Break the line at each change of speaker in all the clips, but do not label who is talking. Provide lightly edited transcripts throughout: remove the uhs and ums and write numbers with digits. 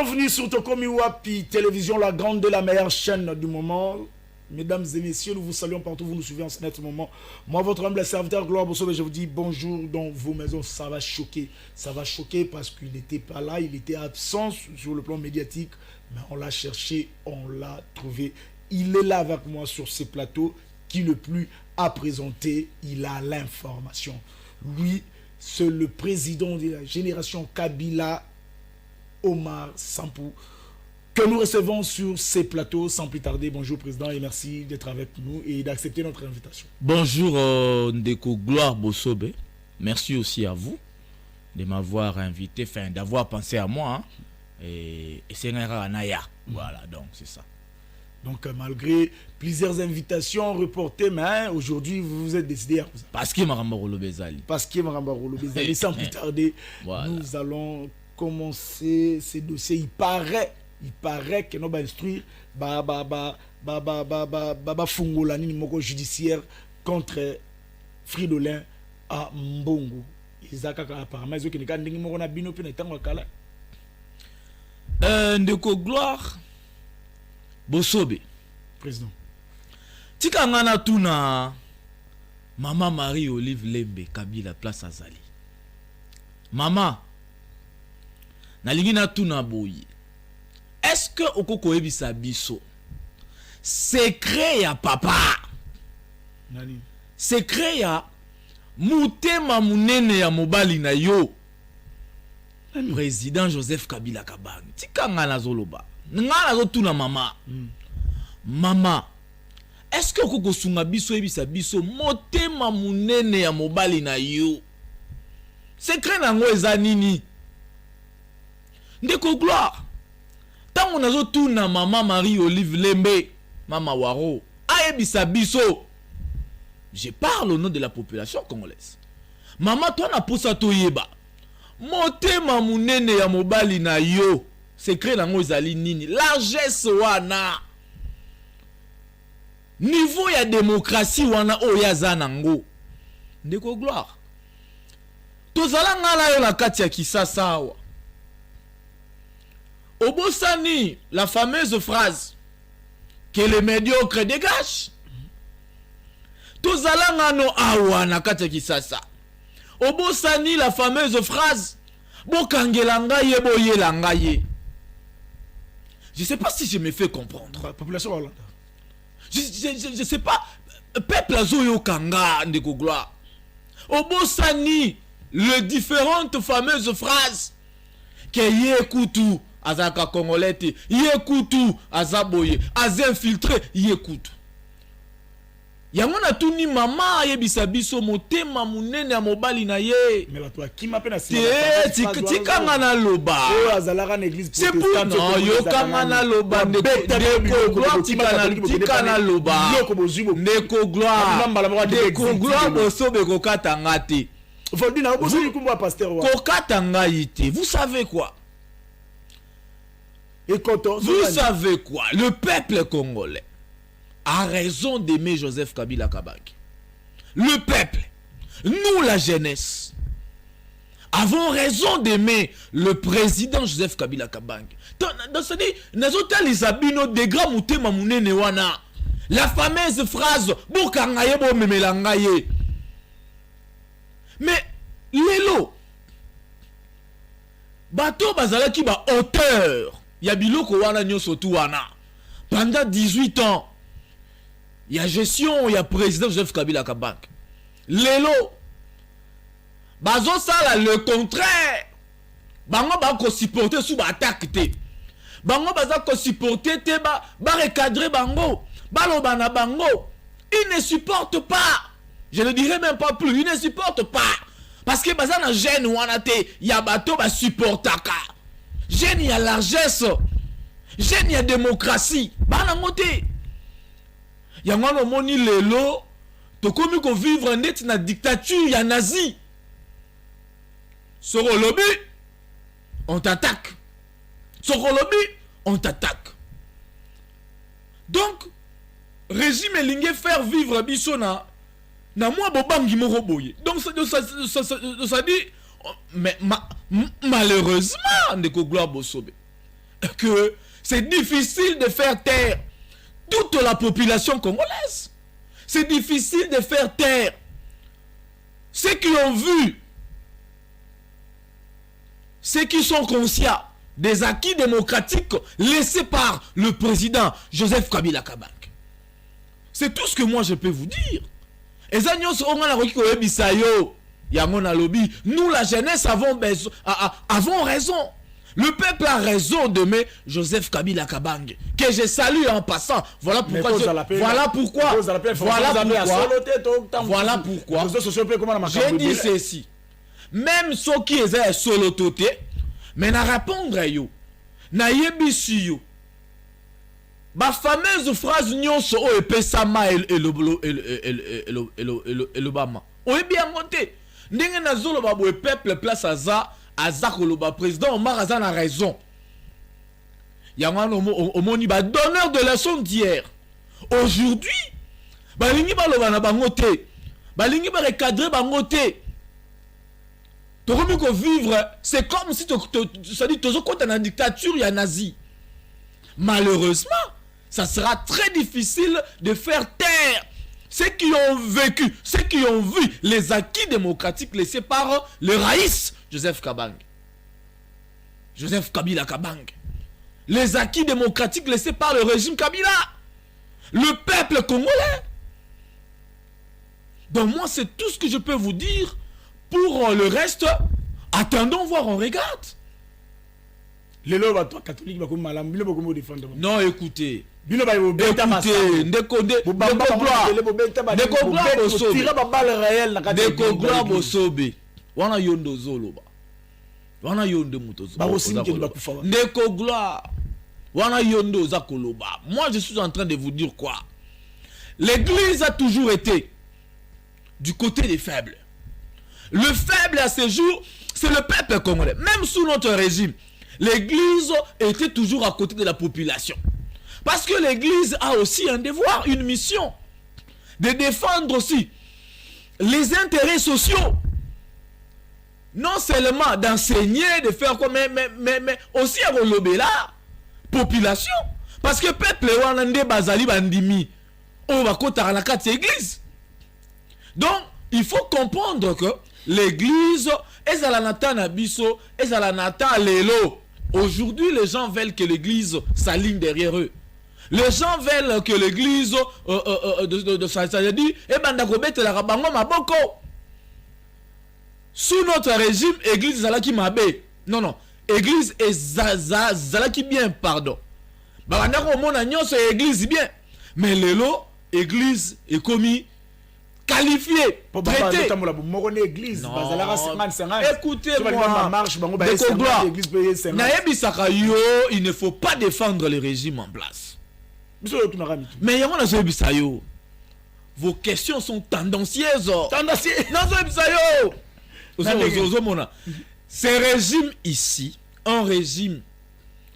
Bienvenue sur Tokomi Wapi Télévision, la grande et la meilleure chaîne du moment. Mesdames et messieurs, nous vous saluons partout, vous nous suivez en ce net moment. Moi, votre humble serviteur Gloire Bossobe, je vous dis bonjour dans vos maisons. Ça va choquer parce qu'il n'était pas là, il était absent sur le plan médiatique. Mais on l'a cherché, on l'a trouvé. Il est là avec moi sur ces plateaux. Qui le plus a présenté, il a l'information. Lui, c'est le président de la génération Kabila, Omar Sampou, que nous recevons sur ces plateaux sans plus tarder. Bonjour président et merci d'être avec nous et d'accepter notre invitation.
Bonjour Ndeko Gloire Bossobe, merci aussi à vous de m'avoir invité, enfin d'avoir pensé à moi. Hein. Et c'est Naya. Voilà, donc c'est ça.
Donc malgré plusieurs invitations reportées, mais aujourd'hui vous vous êtes décidé à ça.
Parce qu'il m'a remboursé Bezali.
Parce qu'il m'a remboursé Bezali. Sans plus tarder, voilà. Nous allons commencer ces dossiers. Il paraît que nous allons instruire Fungolani Nimoko judiciaire contre Fridolin à Mbongo. Apparemment, ils ont
Ndeko Gloire Bossobe
président
tika ngana tuna Maman Marie-Olive Lembe Kabila place Azali. Maman nalingi na tuna boyi. Est-ce que okoko ebisa biso secret ya papa
nani
secret ya mutema munene ya mobali na yo président Joseph Kabila Kabange tika ngana zoloba ngana zo tuna mama mama est-ce que okoko sunga biso ebisa biso motema munene ya mobali na yo secret nango eza nini Ndeko Gloire tango nazo tuna Maman Marie-Olive Lembe Mama Waro ayebisa biso. Je parle au nom de la population congolaise. Maman toi na posa to yeba motema munene ya mobali na yo secret nango ezali nini largesse wana niveau ya démocratie wana oyaza nango Ndeko Gloire tozala ngala yo na kati ya Kisasa awa Obosani la fameuse phrase que les médiocres dégagent. Tozala ngano awa na kati ya Kisasa Obosani la fameuse phrase bokangela ngaye boyela ngaye. Je sais pas si je me fais comprendre.
Population Hollande.
Je sais pas peuple azoyo kanga Ndeko Gloire. Obosani les différentes fameuses phrases que yekutu azaka congolais yekutu azaboye azinfiltré yekutu. Yango na tuni mama ayebisa biso motema munene ya mobali na ye.
Mais bato ki mapena si
tikanga na loba.
O azalaka na église
protestante. Non, yo kanga na loba Ndeko Gloire tika na loba. Ndeko Gloire Bossobe kokata ngate. Kokata ngaite. Vous savez quoi? Vous savez quoi? Le peuple congolais a raison d'aimer Joseph Kabila Kabange. Le peuple, nous la jeunesse, avons raison d'aimer le président Joseph Kabila Kabange. La fameuse phrase Bokangaye bo memelangaye. Mais lelo bato bazalaki ba auteur ya biloko wana nyoso tu wana pendant 18 ans. Il y a gestion, il y a président Joseph Kabila Kabange. Lelo bazo sala le contraire. Bango ba ko supporter sous ba attaque te. Bango baza ko supporter te ba recadrer bango. Baloba na bango. Ils ne supportent pas. Je ne dirais même pas plus, ils ne supportent pas. Parce que baza na jeune wana te, ya bato ba supportaka. Jeune ya largesse. Jeune ya démocratie. Bana ngote. Yango moni lelo tokomi ko vivre net na dictature ya nazi. Soro lobby on t'attaque. Soro lobby on t'attaque. Donc régime elinge faire vivre biso na moi bobangi moko boye. Donc ça dit mais malheureusement Ndeko Gloire Bossobe que c'est difficile de faire taire toute la population congolaise. C'est difficile de faire taire ceux qui ont vu, ceux qui sont conscients des acquis démocratiques laissés par le président Joseph Kabila Kabange. C'est tout ce que moi je peux vous dire. Et ça, nous, la jeunesse, avons raison. Le peuple a raison de mettre Joseph Kabila Kabange, que je salue en passant. Voilà pourquoi. J'ai dit ceci. Même ceux qui sont solo toté, mais na répondre yo, na yebisi yo. Ba fameuse phrase nyonso o epesama elobama. O bien monté. Ndenge na zolo ba bo peuple place aza koloba président Omar aza na raison. Yangano omoni ba donneur de leçon d'hier. Aujourd'hui, balingi ba loba na bango te. Balingi ba recadrer bango te. Vivre, c'est comme si tu es en dictature, il y a nazi. Malheureusement, ça sera très difficile de faire taire ceux qui ont vécu, ceux qui ont vu les acquis démocratiques laissés par le Raïs Joseph Kabange. Joseph Kabila Kabange. Les acquis démocratiques laissés par le régime Kabila. Le peuple congolais. Donc moi, c'est tout ce que je peux vous dire. Pour le reste, attendons voir, on regarde. Non, écoutez. Moi, je suis en train de vous dire quoi? L'église a toujours été du côté des faibles. Le faible à ce jour, c'est le peuple congolais. Même sous notre régime, l'église était toujours à côté de la population. Parce que l'église a aussi un devoir, une mission, de défendre aussi les intérêts sociaux. Non seulement d'enseigner, de faire quoi, mais aussi à relever la population. Parce que le peuple est bazali bandimi. On va côté à la carte église. Donc, il faut comprendre que l'église est à la nata nabiso, est à la nata lelo. Aujourd'hui, les gens veulent que l'église s'aligne derrière eux. Les gens veulent que l'église ça dit et bandakobete la rabango maboko. Sous notre régime, église zalaki mabe. Non, église est zalaki bien, pardon. Bandako mona nyonso église bien. Mais lelo, église est commis qualifié, traité. Écoutez-moi, il ne faut pas défendre le régime en place. Mais vos questions sont tendancieuses. Ce régime ici, un régime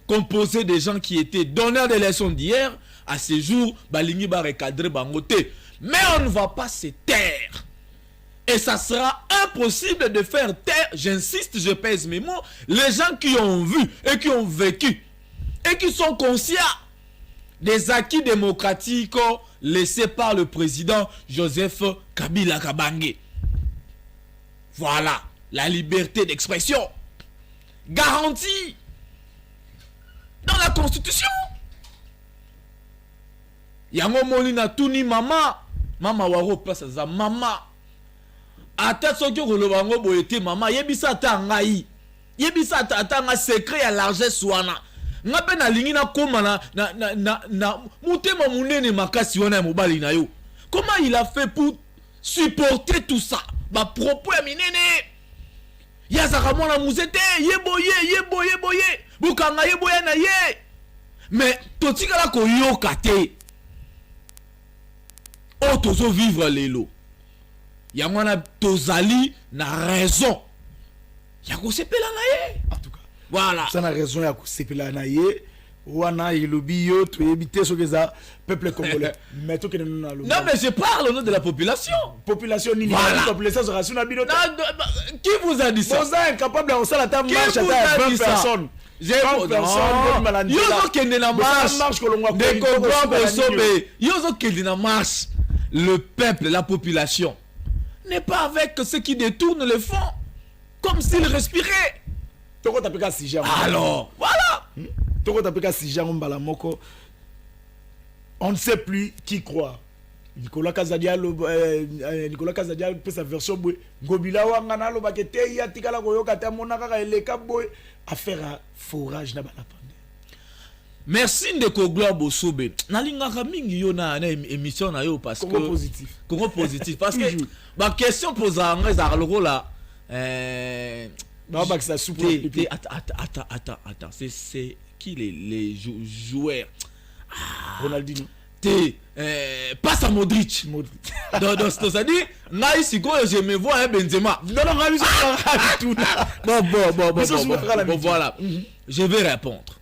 composé de gens qui étaient donneurs de leçons d'hier, à ce jour, balingi ba recadrer bangote. Mais on ne va pas se taire. Et ça sera impossible de faire taire, j'insiste, je pèse mes mots, les gens qui ont vu et qui ont vécu et qui sont conscients des acquis démocratiques laissés par le président Joseph Kabila Kabange. Voilà, la liberté d'expression garantie dans la Constitution. Yango molina tuni mama waro place za mama ata soki kolobango boyete mama yebisa ta ngai yebisa ta nga secret ya largesse wana nga pe na lingi na koma na mutema munene makasi wana ya mobali na yo. Comment il a fait pour supporter tout ça? Ba propos ya minene yazaka mwana muzete yeboye bukanga yeboya na ye. Mais totikala ko yoka te. Oh, tozo vivre lelo. Yamana tozali na raison. Yako sepela na ye.
En tout cas.
Voilà.
Ça na raison yako sepela na ye. Wana ilobi yo to ebité so keza peuple congolais. Mais to kenenu na lo.
Non mais je parle au nom de la population.
Population nini?
Voilà.
Population sera sur na bino.
Qui vous a dit ça?
Vous êtes incapable de faire la table marche à 20 personnes.
Le peuple, la population n'est pas avec ceux qui détournent le fond comme s'ils respiraient. Alors, voilà.
On ne sait plus qui croire. Nicolas Kazadialo peut sa version Gobila wangana lo bakete ya tikala koyoka ta monaka eleka boy affaire à forage na bala.
Merci Ndeko Gloire Bosobe. Nalingaka mingi yo na émission na yo parce que Congo positif parce que ma question posée en ezarloko là
bah ça soupe
attends c'est qui les joueurs
Ronaldinho
passe à Modric. Donc ça dit ngai sikoyo je me vois Benzema.
Non
Bon voilà. Je vais répondre.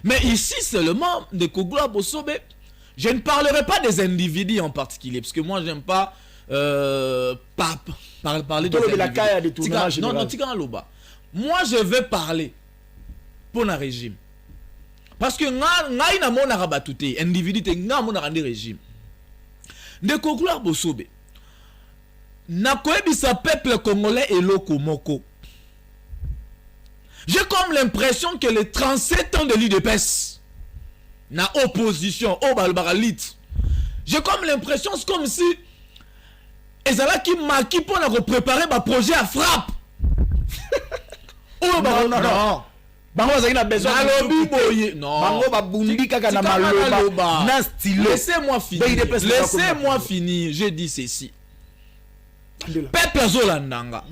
Mais ici seulement de Kogla Bosobe, je ne parlerai pas des individus en particulier parce que moi j'aime pas parler des individus. Non, moi je vais parler pour un régime. Parce que ngai na mona rabatute individu te nga mona rende régime. De Kogla Bosobe. Na koebisa peuple congolais et loko moko. J'ai comme l'impression que les 37 ans de l'UDPS, na opposition, au balbaralit, j'ai comme l'impression, c'est comme si Ezala qui maki pour préparer ma projet à frappe.
Oh, non. Bango za ina besoin
laissez-moi finir. Laissez-moi finir. Je dis ceci. Peuple Zolandanga.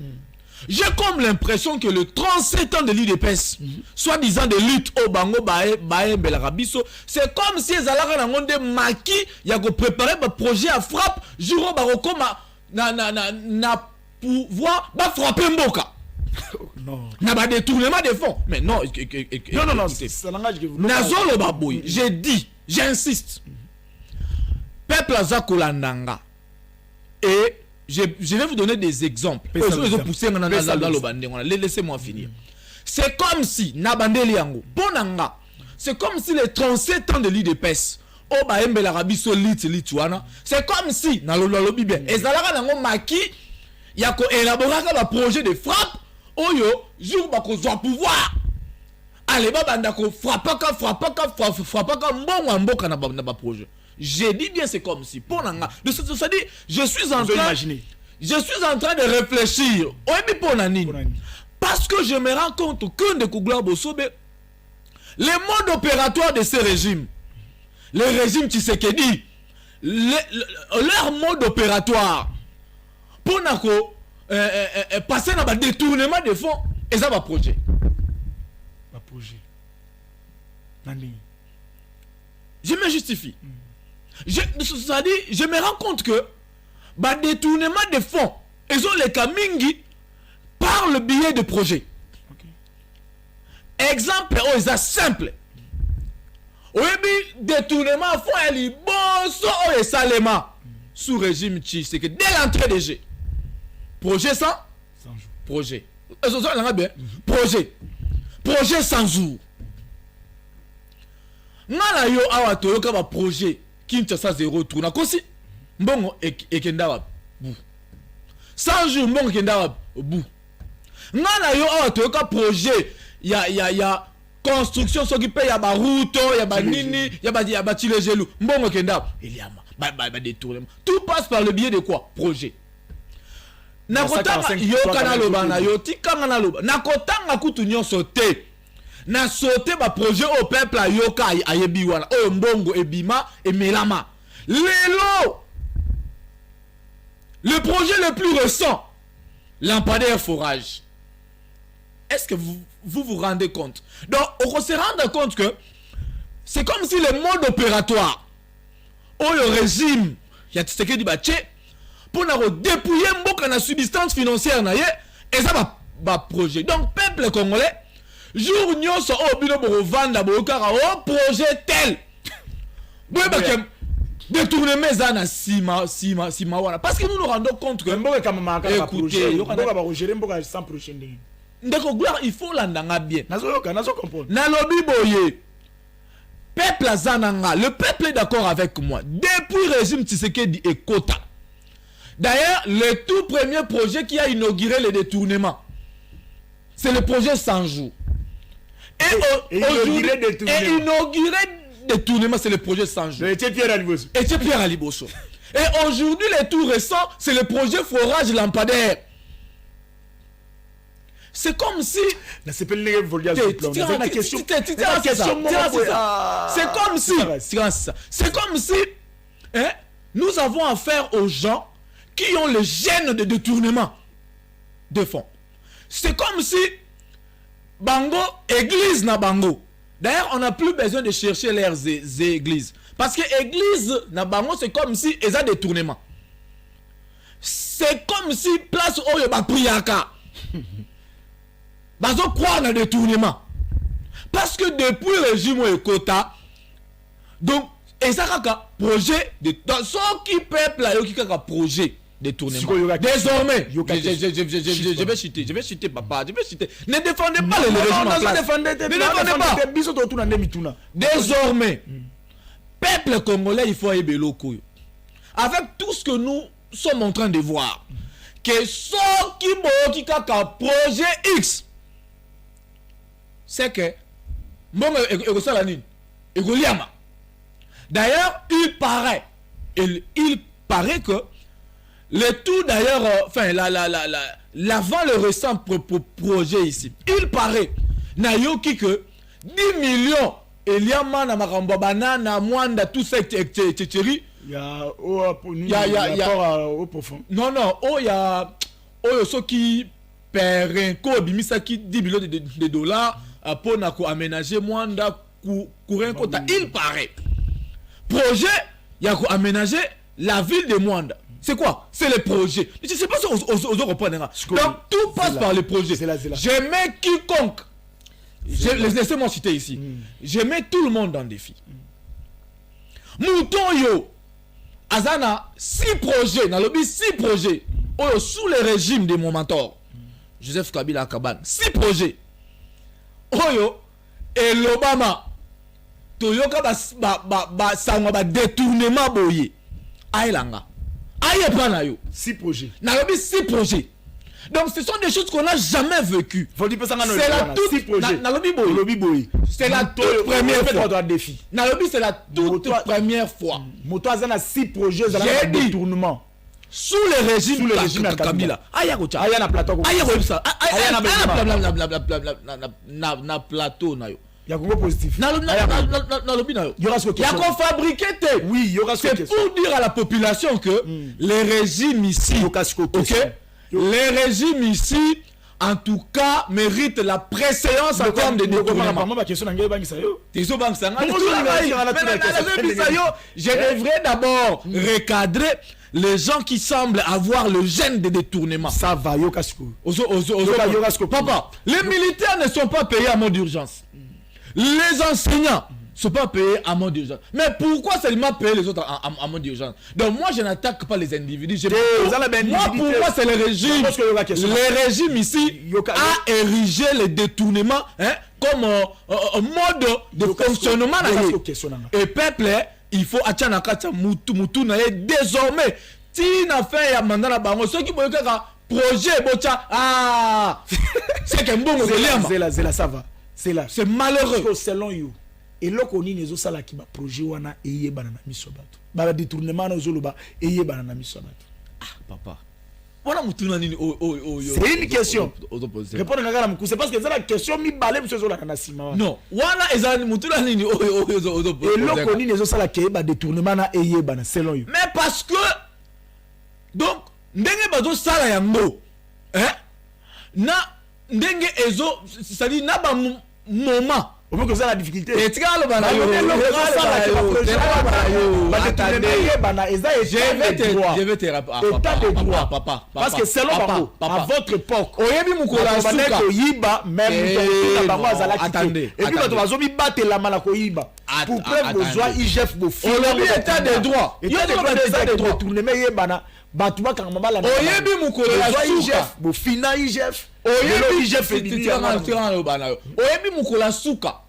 J'ai comme l'impression que le 37 ans de l'UDPS, soi-disant de lutte au Bango Bae Belarabiso, c'est comme si les alara n'ont maki, il y a préparé un projet à frappe, Juro Baroko na pouvoir frapper Mboka.
Non.
Na ba détournement des fonds. Mais non.
Non, c'est langage que vous.
Nazolo Baboy, j'ai dit, j'insiste. Peuple Azakolandanga. Et je vais vous donner des exemples. Laissez-moi finir. C'est comme si, c'est comme si les 37 ans de l'UDPS, c'est comme si, il y a élaboré un projet de frappe, jour pouvoir. Allez, frappe projet. J'ai dit bien c'est comme si pour nanga de ce ça dit je suis en train de réfléchir parce que je me rends compte que de Kogla Bosobe les modes opératoires de ces régimes, les régimes Tshisekedi, leur mode opératoire pour nako passer dans le détournement des fonds et ça va projet. Je me justifie. Je me rends compte que le détournement des fonds, ils ont les kamingi par le biais de projets. Exemple, c'est simple. Détournement de fonds, il est bon, salema sous régime c'est que dès l'entrée des G. Projet sans jour. Projet. Projet sans jour. Nala yo awa toyoka ba projet Kinshasa 0 tour na kosi mbongo ekenda wa bu 100 jours mbongo ekenda wa bu nala yo awa toyoka projet ya construction soki pe ya ba route ya ba nini ya ba tilejelu mbongo ekenda eliama ba détournement tout passe par le biais de quoi projet na kotanga yo kana loba na yo tikanga na loba na kotanga kutu nyonso te na sauté ba projet au peuple a yoka ayebi wana o mbongo ebima et melama lelo le projet le plus récent lampadaire forage. Est-ce que vous rendez compte? Donc on se rend compte que c'est comme si le mode opératoire ou le régime ya Tshisekedi bache pour na dépouiller mboka na subsistance financière na ye et ça ba projet. Donc peuple congolais jour nyonso o bino bo vanda bo kara o projet tel boye bakem détournement zana sima wana parce que nous nous rendons compte que
mboka kama projet yo kana ba gérer mboka sans projet.
ndeko gloire il faut landanga bien
nazo comprendre
nalobi boye peuple azananga le peuple est d'accord avec moi depuis régime Tshisekedi et Kota. D'ailleurs le tout premier projet qui a inauguré le détournement c'est le projet 100 jours et inauguré détournement c'est le projet 100 jours
et
Pierre Aliboso. Et aujourd'hui les tout récents c'est le projet forage lampadaire. C'est comme si c'est comme si nous avons affaire aux gens qui ont le gène de détournement de fonds. C'est comme si Bango, église na Bango. D'ailleurs, on n'a plus besoin de chercher leurs églises. Parce que église na Bango, c'est comme si ils ont détournement. C'est comme si place où il y a priaka. Bazo croire dans le détournement. Parce que depuis le régime Ekota, donc, et ça a projet de ce qui peuple a un projet de détournement. Désormais, je vais citer papa, je vais citer. Ne défendez pas le régime. Désormais, peuple congolais, il faut y aller. Avec tout ce que nous sommes en train de voir, que ce qui a un projet X, c'est que d'ailleurs il paraît que le tout d'ailleurs enfin l'avant le récent projet ici il paraît nayoki que 10 millions eliama na makambo banana mwanda tout ça etc.
au profond
non ceux qui perd ko bimisa qui 10 millions de dollars pour aménager mwanda courir kota. Il paraît projet il y a aménager la ville de Mwanda. C'est quoi? C'est le projet. Je ne sais pas si on reprend. Donc tout passe par le projet. Je mets quiconque. Laissez-moi citer ici. Je mets tout le monde en défi. Mouton yo Azana 6 projets. Dans le 6 projets sous le régime de mon mentor Joseph Kabila Kaban. 6 projets. Oyo et l'Obama Toyoka ba détournement boye ailanga aye pana yo
6 projets
na 6 projets. Donc ce sont des choses qu'on n'a jamais vécues.
C'est la toute
c'est la toute première fois
défi.
C'est la toute première fois.
Moto azana 6 projets de détournement
sous le régime Kabila. Aya kocha aya na plateau aya websa aya na plateau na yo.
Il y a un positif.
Il y a fabriqué.
Oui, il y aura
c'est pour dire à la population que les régimes ici, les régimes ici, en tout cas, méritent la préséance en termes de détournement. Je devrais d'abord recadrer les gens qui semblent avoir le gène de détournement.
Ça va,
Papa, les militaires ne sont pas payés à mode d'urgence. Les enseignants ne sont pas payés à mode d'urgence. Mais pourquoi seulement payer les autres à mode d'urgence? Donc moi je n'attaque pas les individus. Moi pour moi c'est le régime. Le régime ici a érigé le détournement comme mode de fonctionnement. Et peuple, il faut attirer mutu désormais. Tina fait ya mandana bango ceux qui veulent projet bocha c'est que bon
ça va.
C'est malheureux.
Selon you. Et là qu'on y nezo sala ki ba projet wana eye banana misobatu. Ba détournement na zoloba eye banana misobatu.
Papa. Voilà mutuna nini
c'est une question. Répondre na ngala mku c'est parce que c'est la question mi balé monsieur zola na sima.
Non, voilà ezali mutuna nini
et là qu'on y nezo sala ki ba détournement na eye banana selon you.
Mais parce que donc ndenge bazo sala yango na ndenge ezo c'est-à-dire na ba moment
au moins que ça la difficulté
et tika lo bana yo Je vais te rappeler.
État de droit.
Papa.
Parce que selon Bango, à votre époque,
Oyebi Mukola Suka.
Attendez. Et puis, quand on va battre la malakoyiba. Pour preuve besoin, IGF de fou.
État de droit.
État de droit. Batouba Karmamala.
Oyebi Mukola Suka.
Bofina IGF.
Oyebi Mukola Suka.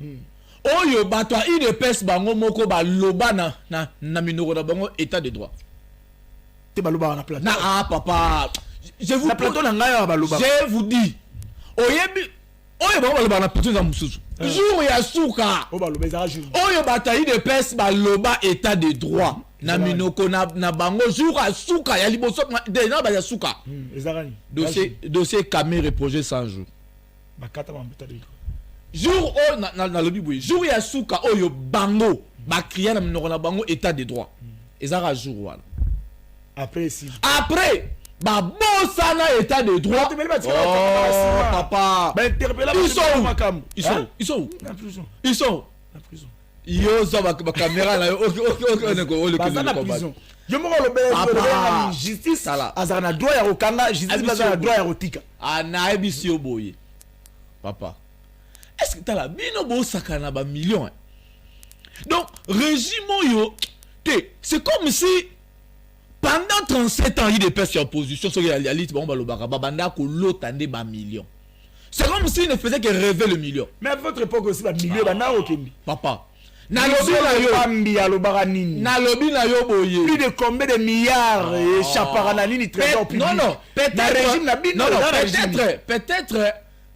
Oyo batwa IDPS bango moko ba loba na minoko na bango état de droit.
Te baloba na plateau.
Na papa. Je vous
na plateau na ngaya baloba.
Je vous dis. Oyebi oyo ba baloba na plateau za mususu. Jour ya Suka.
O baloba za jour.
Oyo batwa IDPS ba loba état de droit. Na minoko na bango jour ya Suka ya liboso na ba ya Suka.
Ezarani.
Dossier caméra projet 100 jours.
Bakata ba état de droit.
Jour au na lobi boy jour ya Suka oyo bango ba crier na minoko na bango état de droit ezara jour wana après ba bosana état de droit papa ils sont
na prison
yo ça ba caméra là
yo moko le justice azara na droit ya kokanga justice bazana na droit ya kotika
ana ebisio boye papa. Est-ce que tu as la bino bo sakana ba millions? Donc, régime yo, c'est comme si pendant 37 ans il y a des opposition sur la liste banda ko lotande ba millions. C'est comme s'il ne faisait que rêver le million.
Mais à votre époque aussi ba millions bana okembi.
Papa. Na lobi na yo boye.
Plus de combien de milliards échappera na nini trésor public.
Non, peut-être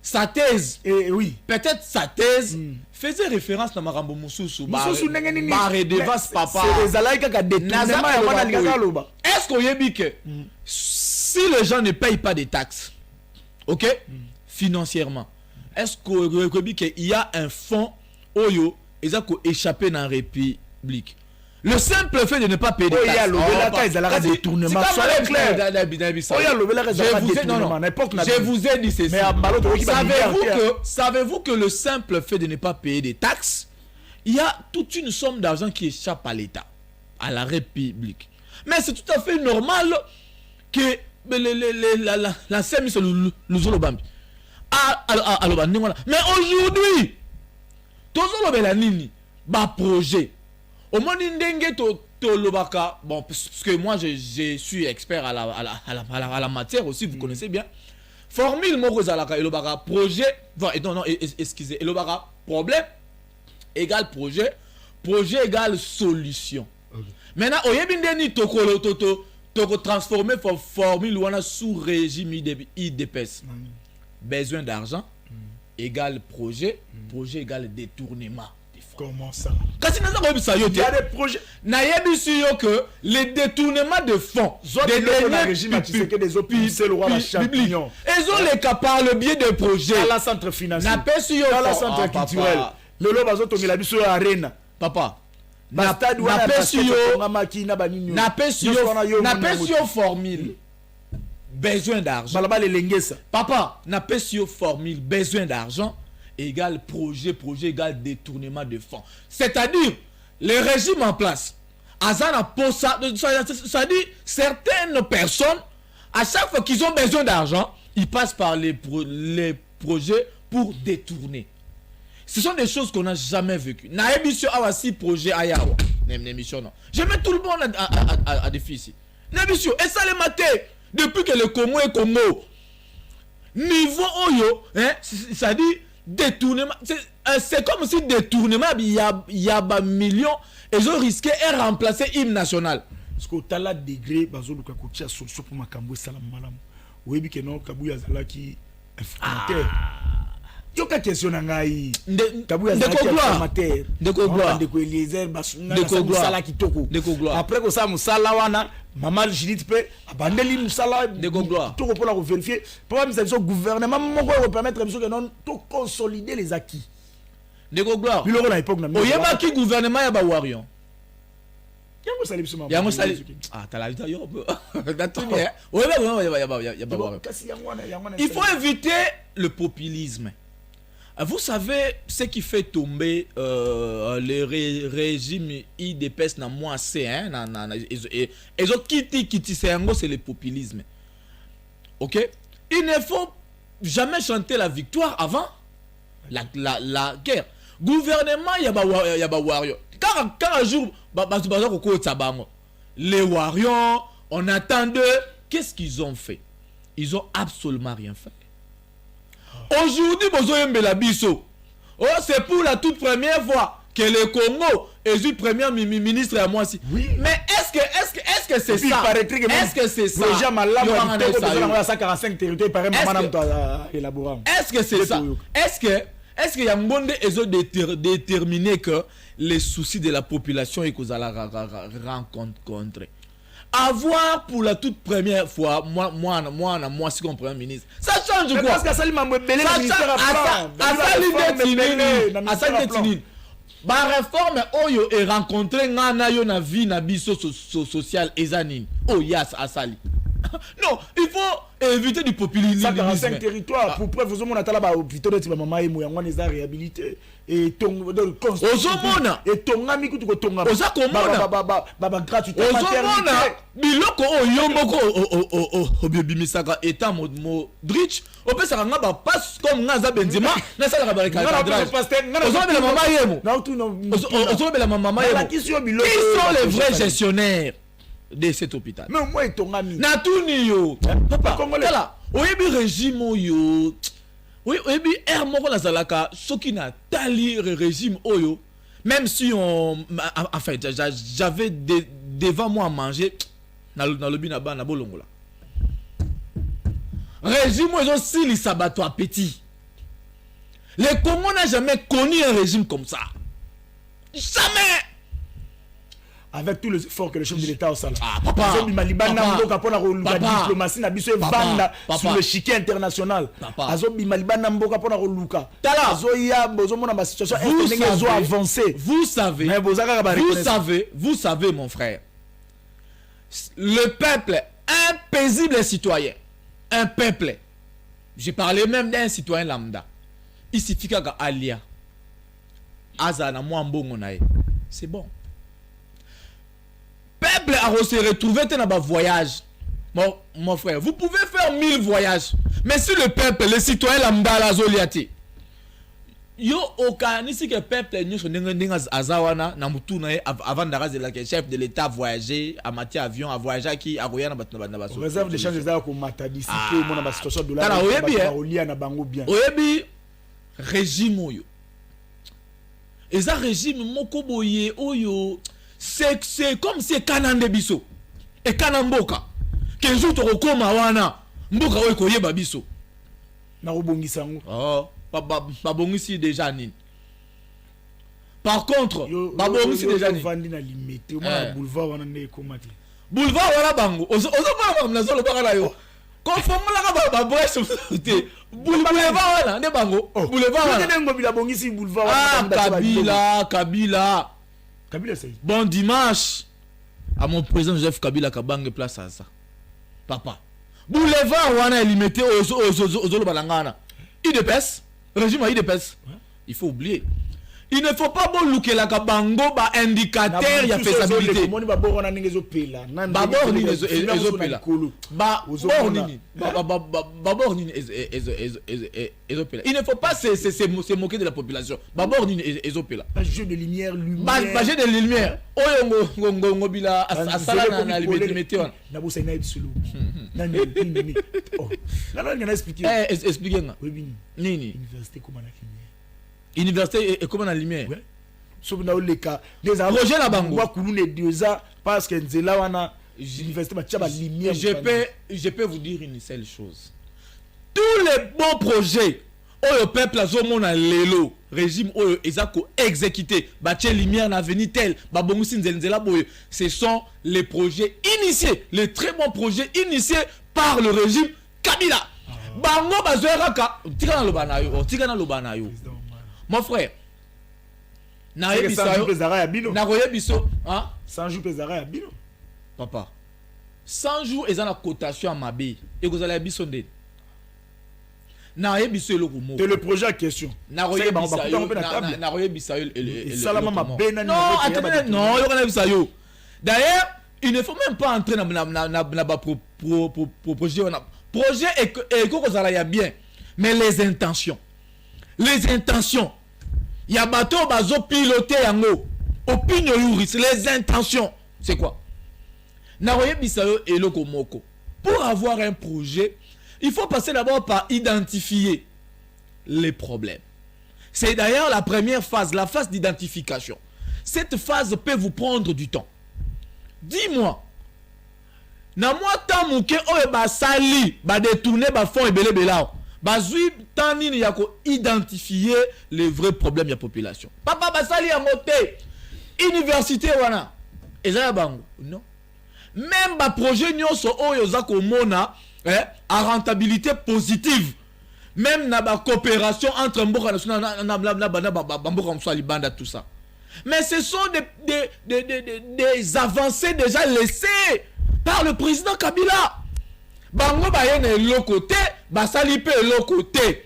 sa thèse,
oui.
Peut-être sa thèse faisait référence à Marambo Moussousou. Redevance papa. Est-ce qu'on y a dit que si les gens ne payent pas des taxes, ok, financièrement, est-ce qu'on y a qu'il y a un fonds Oyo et ça qu'on échappé dans la République? Le simple fait de ne pas payer des taxes. Je vous ai dit ceci. Savez-vous que le simple fait de ne pas payer des taxes, il y a toute une somme d'argent qui échappe à l'État, à la République. Mais c'est tout à fait normal que la SEMI se l'Uzolobambi. Mais aujourd'hui, tous les nini, projet. Au moins ndenge to lobaka bon parce que moi je suis expert à la matière aussi, vous connaissez bien. Formule moko zalaka elobaka projet excusez elobaka problème égale projet égale solution. Okay. Maintenant oyebi ndeni tokolo toko transformer formule wana sous régime IDPS. Besoin d'argent égale projet égale détournement.
Comment ça?
Il y a des projets. Que les détournements de fonds
des publics,
ils ont les cas par le biais de projets.
Dans la centre financier, dans la centre culturel. Le lobazo tongi la biso arena. Papa. N'a
formule. Besoin d'argent. Papa, n'a pas formule. Besoin d'argent. Égale projet égale détournement de fonds. C'est-à-dire, le régime en place, ça dit, certaines personnes, à chaque fois qu'ils ont besoin d'argent, ils passent par les projets pour détourner. Ce sont des choses qu'on n'a jamais vécues. Projet Ayawa. Je mets tout le monde à défi ici. Et ça les maté, depuis que le Congo est Congo. Niveau Oyo, ça dit, détournement, c'est comme si détournement il y a des millions et ils ont risqué de remplacer l'hymne national.
Parce que tu as la degré bazo luka kotia solution pour makambo salam malam. Oui bi que non Kabuya zala qui informateur. Yo ka question ngai. Kabuya zala qui informateur. Ndeko Eliezer basuna sala kitoko. Après que ça musala wana Maman Judith peut abandonner musala tout pour la vérifier. Problème c'est le gouvernement moko permettre que non tout consolider les acquis.
Ndeko gloire.
Biloko na époque na.
Oyeba ki gouvernement ya ba warion.
Yango sali biso
mama. Yango sali. Ah tala vita yo. Datuni. Oyeba ya ba warion. Il faut éviter le populisme. Vous savez ce qui fait tomber le régime IDPS na moi c'est hein et autres qui c'est le populisme. OK? Il ne faut jamais chanter la victoire avant la guerre. Gouvernement y a ba warrior. Quand un jour les warriors on attend d'eux, qu'est-ce qu'ils ont fait? Ils ont absolument rien fait. Aujourd'hui, oh, c'est pour la toute première fois que le Congo est le premier ministre à moi aussi.
Oui.
Mais est-ce que c'est ça? Est-ce que c'est ça?
Déjà malade, on 145 territoires, pareil,
est-ce que c'est ça? Est-ce qu'il y a un monde déterminé que les soucis de la population et que vous allez rencontrer? Avoir pour la toute première fois, moi, si comme premier ministre, ça change quoi?
Parce que ça, il m'a belé le ministère
à ça, ba réforme oyo et rencontrer ngana yo na vie na biso social ezanine oh yas asali. Non, il faut éviter du populisme.
145 territoires pour preuve vous avez là ba hôpital de maman et moya ngwana za réhabilité et ton
ozomona
et ton ami kutu ko tonga
oza komona
ba gratuité
ozomona biloko oyo moko obimisaka état modric opesa nga ba passe comme ngaza benzema na sala ka barika ozomela mama yemo ozomela mama yemo qui sont les vrais gestionnaires de cet hôpital.
Mais moi et ton ami.
Natuni yo. Papa, kala, oyebi régime yo. Oui, oyebi air moko la zalaka, soki na tali régime oyo. Même si on enfin j'avais devant moi à manger na lobi na ba na bolongola. Régime ils ont si les sabato appétit. Le Congo n'a jamais connu un régime comme ça. Jamais.
Avec tous les efforts que le chef de l'État a fait.
Papa,
diplomatie na biso vanda sur le chiquet international. Azobi malibana mboka pona roluka. Azoya bozomona ba situation avancée.
Vous savez mon frère. Le peuple, un paisible citoyen, un peuple. J'ai parlé même d'un citoyen lambda. Il suffit qu'à alia. Azana moi mbongo nae. C'est bon. Peuple a se retrouvé dans un voyage. Mon frère, vous pouvez faire 1000 voyages. Mais si le peuple, les citoyens lambda la zoliati. Yo okanisi que peuple nous sont azawana na mutu na avant d'arriver le chef de l'État voyager à matière avion à voyager qui a roya na bato.
Réserve de change des ko matadisi ke mona ba situation de la olia na bango bien.
Oyebi régime oyo. Eza régime moko boye oyo c'est comme si kanande biso et kanamboka que jour to koma wana mboka oyo koyeba biso
na robongisa ngo
ba bongisi déjà nini. Par contre ba bongisi déjà nini
vandi na limite o ma boulevard wana ne komati
boulevard wana bango ozo ba na zolo bakala yo konfomula ka ba brèche te boulevard wana ne bango boulevard wana
ne ngobila bongisi boulevard wana
Kabila
c'est
bon dimanche à mon président Joseph Kabila Kabange place à ça. Papa. Boulevard wana limité aux balangana. IDPS, régime IDPS. Il faut oublier. Il ne faut pas looker la kabango ba indicateur ya faisabilité.
Babor nini ezopela.
Babor nini ezopela. Il ne faut pas se moquer de la population. Babor nini ezopela.
Pas jeu de lumière
Pas jeu de lumière. Oyo ngobila asala na limité wana.
Na bo saina ebsulu. Nani. Oh. Nalo ngana expliquer.
Expliquer nga. Nini?
Université comment na
Université et comment la lumière.
Ouais. Sauf dans le cas des
Roger Labango.
Parce que Nzela wana université ba tchaba lumière.
Je peux vous dire une seule chose. Tous les bons projets au peuple azomona lelo régime oyo ezako exécuté ba tche lumière na veni tel ba bongusi nzela boyo, ce sont les projets initiés, les très bons projets initiés par le régime Kabila. Bango bazoeraka tika na lobana yo. Mon frère, na biso, hein?
100 jours pesara ya bino.
Papa, 100 jours ils ont la cotation à Mabé et vous allez biso ndé. na yebiso eloko moko.
C'est le projet en question.
Na yebisa yo non, yo kana yebisa yo. D'ailleurs, il ne faut même pas entrer dans projet. Projet et que ça y a bien, mais les intentions. Il y a bateau bazo piloté yango. Opinion yuris, les intentions. C'est quoi? Na yebisa yo eloko moko. Pour avoir un projet, il faut passer d'abord par identifier les problèmes. C'est d'ailleurs la première phase, la phase d'identification. Cette phase peut vous prendre du temps. Dis-moi, na moi tant mouke oye ba sali, ba détourner ba fond et belé belao. Ba zui tant nini yako identifier les vrais problèmes de la population. Papa ba sali ya moté université wana. Ezala bango, non. Même ba projet nyonso oyo zako mona à rentabilité positive. Même na ba coopération entre mboka na tout ça. Mais ce sont des avancées déjà laissées par le président Kabila. Bango bayene l'autre côté, basali pe l'autre côté.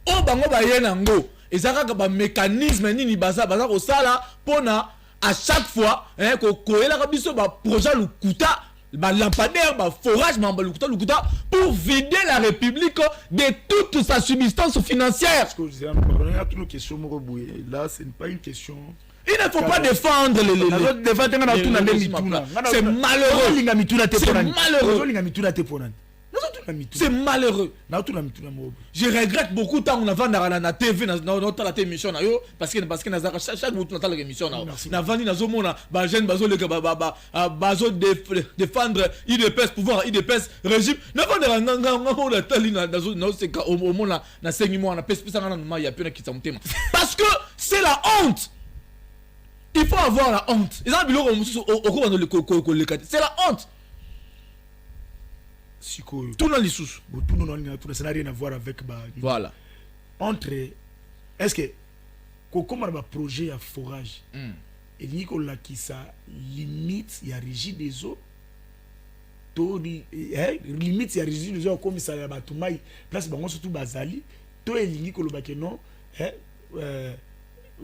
O bango bayene ngo, ezaka ba mécanisme nini baza ko sala pona à chaque fois ko ela ka biso ba projet lukuta, ba lampadaire, ba forage, ba lukuta pour vider la République de toute sa substance financière.
Là, ce n'est pas une question.
Il ne faut pas défendre les c'est malheureux. Je regrette beaucoup tant on a vendu dans la TV, dans la émission parce que chaque jour on a l'émission na vendu dans zo mona ba jeune bazo le bazo défendre IDPS pouvoir IDPS régime na vendre on a tali na c'est au moment na 5 mois na pesa na ma ya pena kitsa mutema parce que c'est la honte. Il faut avoir la honte. C'est la honte. Tout dans les sous.
Ça n'a rien à voir avec.
Voilà.
Entre. Est-ce que. Comme on a un projet à forage, et dit qu'on a qui ça limite, il y a régie des eaux. Limite, il y a régie des eaux comme ça, il y a Batoumai, place surtout Bazali. Tout est lié qu'on le non.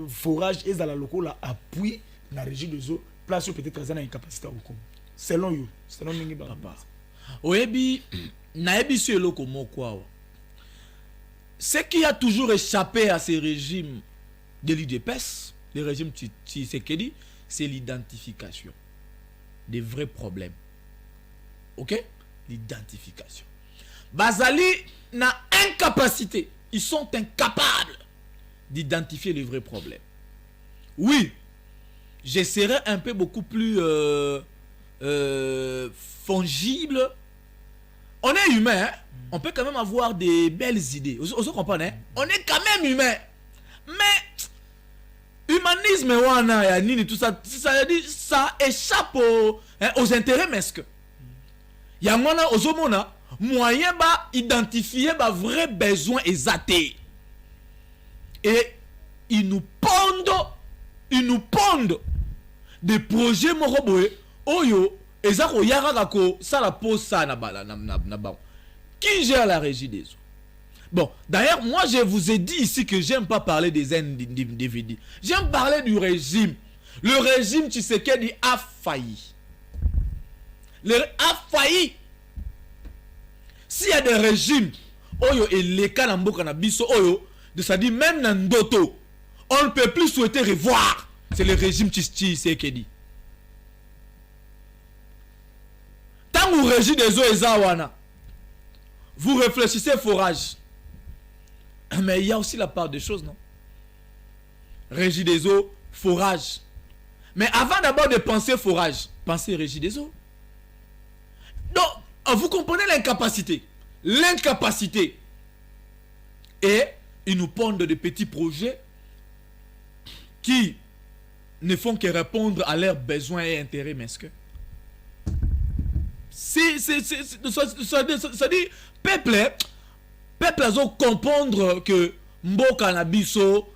Forage et dans la locale appui la régie des eaux place peut-être dans une capacité au Congo selon you selon ningi papa
oyebi na yebi sur loko moko ce qui a toujours échappé à ces régimes de l'IDPS les régimes Tshisekedi c'est l'identification des vrais problèmes. OK, l'identification. Bazali na incapacité, ils sont incapables d'identifier les vrais problèmes. Oui, je serais un peu beaucoup plus fongible. On est humain, hein? On peut quand même avoir des belles idées. Vous comprenez? Hein? On est quand même humain. Mais humanisme, tout ça, ça échappe aux intérêts mesques. Il y a moyen d'identifier les vrais besoins exatés. Et ils nous pondent des projets moroboé oyo ezako yara ko ça la pose ça na qui gère la régie des eaux. Bon, d'ailleurs moi je vous ai dit ici que j'aime pas parler des individus. J'aime parler du régime. Le régime Tshisekedi a failli. A failli. S'il y a des régimes oyo et les cas na mboka na biso oyo de ça dit même dans Ndoto, on ne peut plus souhaiter revoir. C'est le régime Tshisekedi. Tant que vous régissez des eaux et zawana, vous réfléchissez forage. Mais il y a aussi la part des choses, non? Régie des eaux, forage. Mais avant d'abord de penser forage, pensez régie des eaux. Donc, vous comprenez l'incapacité. L'incapacité. Et ils nous pondent de petits projets qui ne font que répondre à leurs besoins et intérêts mesques. Ça dit, peuple a comprendre que Mboka na biso,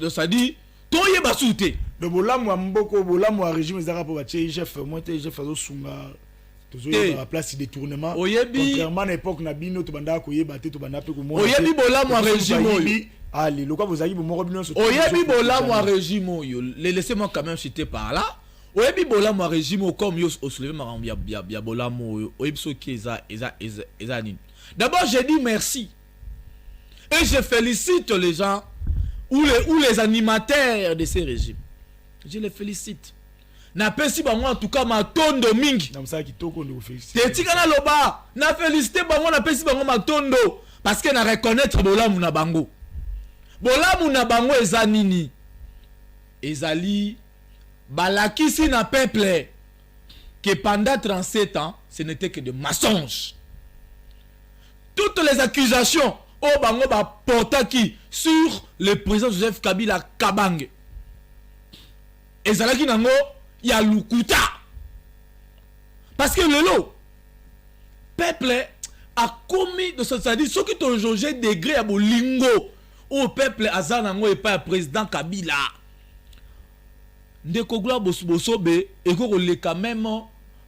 ça dit, toye basouté.
De bolam wa mboko bolam wa régime ezaka po batie chef moi te chef azo sunga la place de tournement. Contrairement à l'époque, Nabino, tu banda koyeba te tu banda pe kumo.
Oyebi bola mo régime.
Allez, le quoi vous avez mon robinson.
Oyebi bola mo régime. Laissez-moi quand même citer par là. Oyebi bola mo régime comme yo au soulevé ma ya bola mo oyebi so ki eza nini. D'abord, j'ai dit merci. Et je félicite les gens ou les animateurs de ces régimes. Je les félicite. Na pesi bango en tout cas ma tondo mingi.
Na msa kitoko ndo félicite.
Te tika na loba, na féliciter bango na pesi bango ma tondo parce que na reconnaître bolamu na bango. Bolamu na bango eza nini? Ezali balakisi na peuple que pendant 37 ans, ce n'était que de mensonges. Toutes les accusations au bango ba portaki sur le président Joseph Kabila Kabange. Ezalaki nango ya lukuta. Parce que le peuple a commis de ce c'est-à-dire ceux qui ont jugé degré à bolingo au peuple azanango et pas le président Kabila. Ndeko Gloire Bosobe et ko le quand même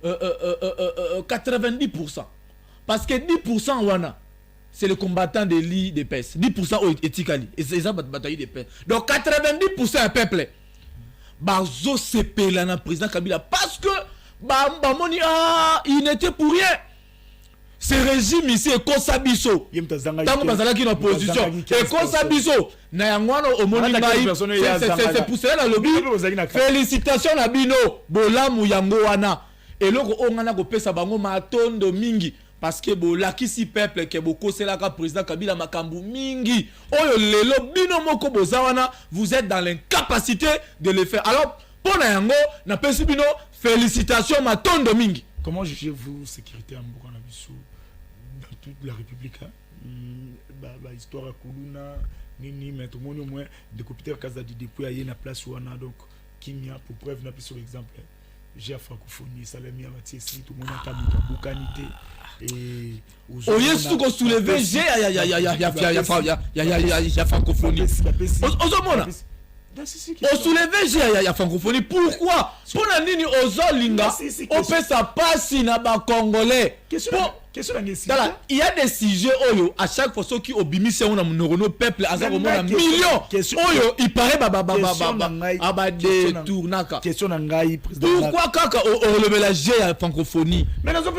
90%. Parce que 10% wana c'est le combattant de l'IDPS. 10% éthiquement et c'est ça bataille de paix. Donc 90% un peuple bazo sepela na président Kabila parce que moni il n'était pour rien. Ce régime ici est Kosabiso. Tant que bazala qui est en opposition et Kosabiso na yangwana omoni ngai c'est pour cela le lobby. Félicitations na bino bolamu yango wana et loko ongana ko pesa bango matondo mingi parce que bolakisi peuple ke bokoselaka président Kabila makambu mingi oyo lelo bino moko bozawana vous êtes dans l'incapacité de le faire. Alors pour na yango na pesi bino félicitations matondo mingi.
Comment jugez-vous sécurité en Burkina Faso dans toute la République? Histoire à Koulouna nini mais tout le monde au moins découpiteur Kazadi depuis à na place où on a donc Kimia pour preuve n'a plus sur exemple j'ai à francophonie Salami à Mathiesi tout le monde a kamika bukanité et
oye suko soulever j'ai ya francophonie ozomona on soulever j'ai ya francophonie pourquoi pour la nini ozolinga on fait sa passe na ba congolais il y a des sujets oyo à chaque fois ceux qui obimise on a mon peuple azar au moins millions oyo il paraît ba détournaka
question na ngai président
pourquoi kaka on lever la G à francophonie mais dans une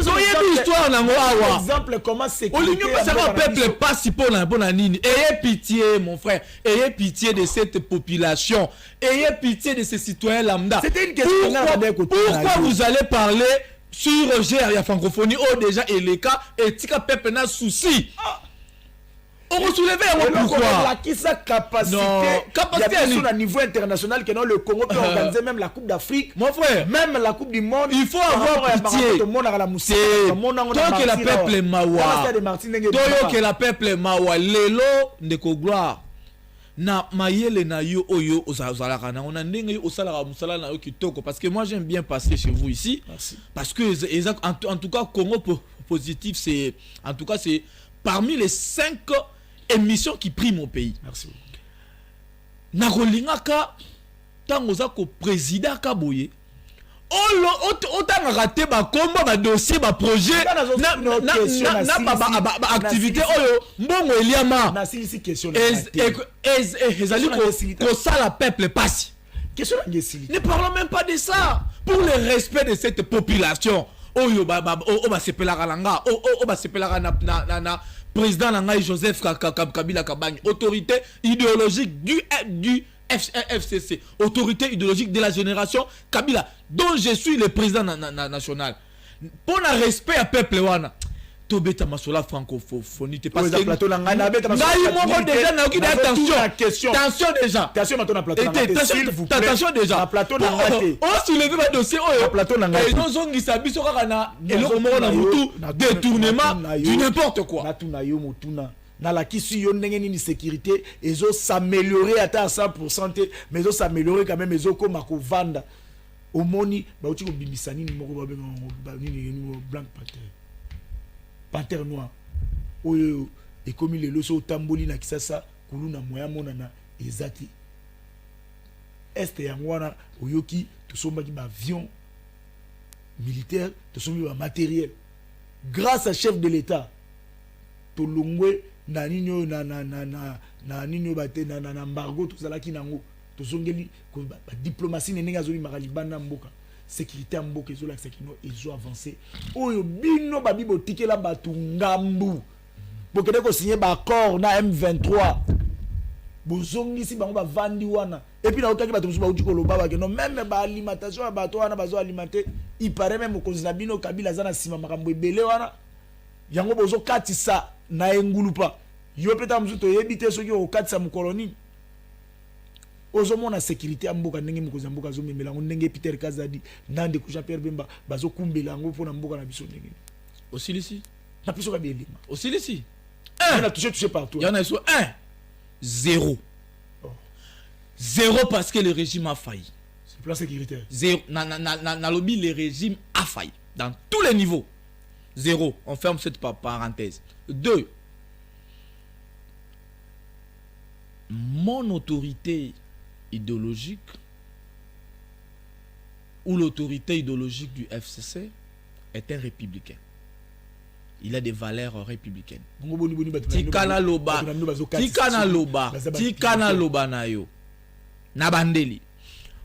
histoire na awa
exemple comment c'est
olingo ça va peuple pas si pour na nini ayez pitié mon frère ayez pitié de cette population ayez pitié de ces citoyens lambda.
C'était une question
pourquoi vous allez parler sur Roger à la francophonie oh déjà et les cas et tika peuple n'a souci on va soulever pourquoi
qui sa capacité sur un niveau international que non le Congo peut organiser même la Coupe d'Afrique
mon frère
même la Coupe du monde
il faut avoir pitié tant que la peuple mawa tant que la peuple mawa lelo ndeko Gloire na mayele na yo oyo ozalaka na on a ndenge osala musala na yo kitoko parce que moi j'aime bien passer chez vous ici.
Merci.
Parce que en tout cas Congo positif c'est en tout cas c'est parmi les 5 émissions qui priment mon pays.
Merci.
Na rolingaka tango za ko président Kaboye autant raté ba combat ba dossier ba projet na activité oyo mbongo eliama
na si question
ezali ko sala peuple passe
question ngesili
ne parlons même pas de ça pour le respect de cette population oyo ba sepelaka langa ba sepelaka na président nanga Joseph Kabila Kabange autorité idéologique du FCC, autorité idéologique de la génération Kabila, dont je suis le président national. Pour le respect à peuple wana, tobeta masola francophonie, te parce que attention déjà. Attention déjà. On soulève le dossier et nous on dit ça biso kana et le na mutu détournement du n'importe quoi.
Dans la qui yo ndenge ni sécurité ezo s'améliorer à 100% mais ezo s'améliorer quand même ezo comme ko vanda omoni ba uti ko bimisani ni moko ba ni blanc panthère noir oyo et comme les loso tamboli na kisasa kuluna moya monana ezati est ya ngwana oyoki to somba ki ba avion militaire, tosombi ba matériel. Grâce à chef de l'État, tolongwe na nino na nino bate na embargo tozalaki nango tozongeli ko ba diplomatie nenga zoli makalibana mboka sécurité mboka ezola sekino ezo avancer oyo bino babibo tikela batu ngambu bokende ko signer ba accord na M23 bozongisi bango bavandi wana et puis na otaki bato musuba uti koloba ba que non même ba alimentation ya bato wana bazo alimenter il paraît même ko zinabino Kabila zana sima makambo ebele wana yango bozo katisa na engulupa yo peta mzuto yebite soki o katisa mu colonie ozomona sécurité ya mboka ndenge mokozi ya mboka azomemela ngo ndenge Peter Kazadi nande ku Jean-Pierre Bemba bazokumbela ngo mpona mboka na biso ndenge
Osilisi
na biso ka bielima
Osilisi
on a touché partout.
Il y en a sur 1 0 0 parce que le régime a failli.
C'est plan sécuritaire.
0 na lobby le régime a failli dans tous les niveaux. 0, on ferme cette parenthèse. 2, mon autorité idéologique ou l'autorité idéologique du FCC est un républicain. Il a des valeurs républicaines. Tikana loba na yo. Nabandeli.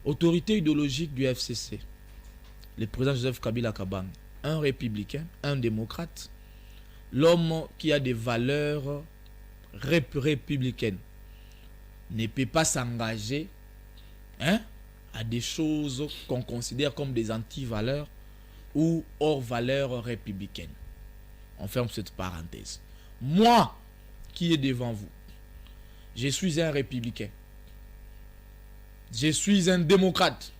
Autorité idéologique du FCC. Le président Joseph Kabila Kabang, un républicain, un démocrate, l'homme qui a des valeurs républicaines ne peut pas s'engager à des choses qu'on considère comme des anti-valeurs ou hors valeurs républicaines. On ferme cette parenthèse. Moi, qui est devant vous, je suis un républicain. Je suis un démocrate.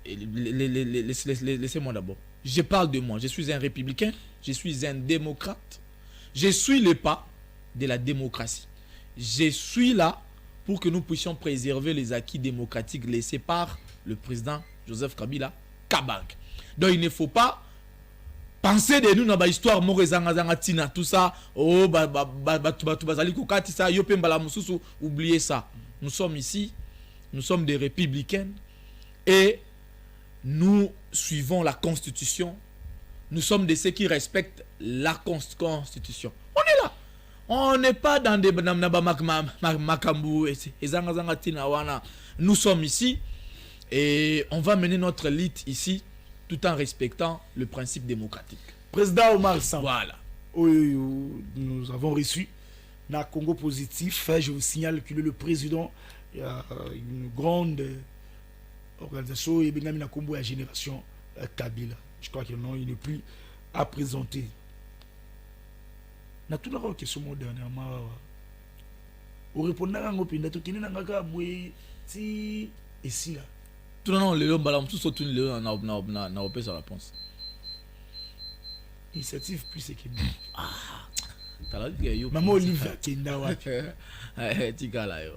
Laissez-moi d'abord. Je parle de moi. Je suis un républicain. Je suis un démocrate. Je suis le pas de la démocratie. Je suis là pour que nous puissions préserver les acquis démocratiques laissés par le président Joseph Kabila Kabang. Donc il ne faut pas penser de nous dans l'histoire tina tout ça. Oh oubliez ça. Nous sommes ici. Nous sommes des républicains et nous suivons la Constitution. Nous sommes de ceux qui respectent la Constitution. On est là. On n'est pas dans des makambu. Nous sommes ici et on va mener notre lutte ici tout en respectant le principe démocratique.
Président Omar Sam.
Voilà.
Nous avons reçu na Congo Positif. Je vous signale que le président, il y a une grande organisation et bien la combo à génération Kabila. Je crois que non, il n'est plus à présenter. Na tout la question dernièrement. Au répondant à ngopinda to kinina ngaka bwe ti ici là.
Tout non le balam tout surtout le na opé sa réponse.
Initiative plus c'est que
Maman
Olivia Kenda wapi.
Tikala yo.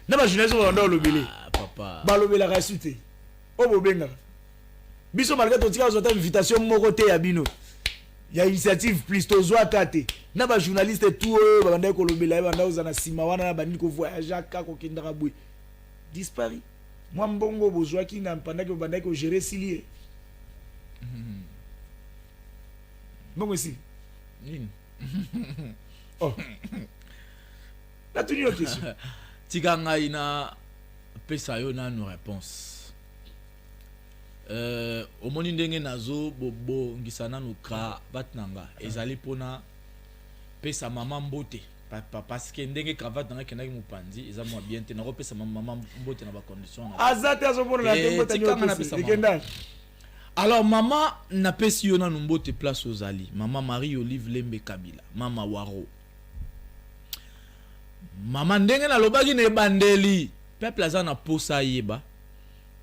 Na ba jeunesse on ndo lobele.
Papa.
Ba lobela rasute. O bobenga. Biso malgré to tika zota invitation moko te ya bino. Ya initiative plus to zwa tate. Na ba journaliste tout ba banda ko lobela ba banda uzana sima wana na bandi ko voyager ka ko kindara bwe. Disparu. Moi mbongo bozwa ki na pendant que banda ko gérer silie. Mbongo si. Oh. La tenue de question.
Tiganga ina pesa yo na nos réponses. Au moni ndenge nazo bobo ngisana nuka batnanga ezali pona pesa mama mbote parce que ndenge cravate nanga kenaki mupanzi eza mo bien te na pesa mama mbote na ba condition
azate azomona na tembo
tiganga na pesa mama. Alors maman na pesi yo na mbote place ozali mama Marie Olive Lembe Kabila mama Waro mama ndenge na lobaki ne bandeli peuple aza na posa yeba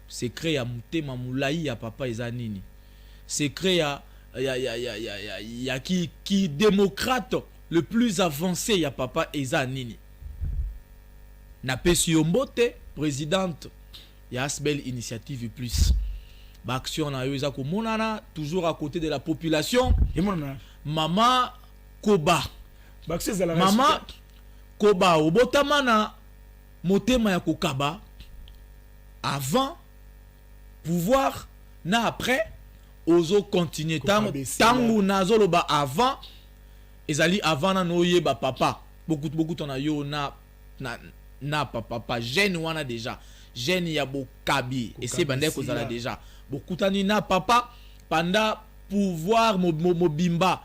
secret ya mutema mulai ya papa eza nini secret ya qui démocrate le plus avancé ya papa eza nini na pesi yo mbote présidente ya Asbel Initiative Plus ba action na yo eza ko monana toujours à côté de la population
et monana
mama Koba
mama
Koba obotama na motema ya kokaba avant pouvoir na après ozo continuer tangu nazo loba avant ezali avant na noye ba papa beaucoup on a yo na papa jeune wana déjà jeune ya bokabi et c'est bande ko zala déjà beaucoup tani na papa pendant pouvoir mobimba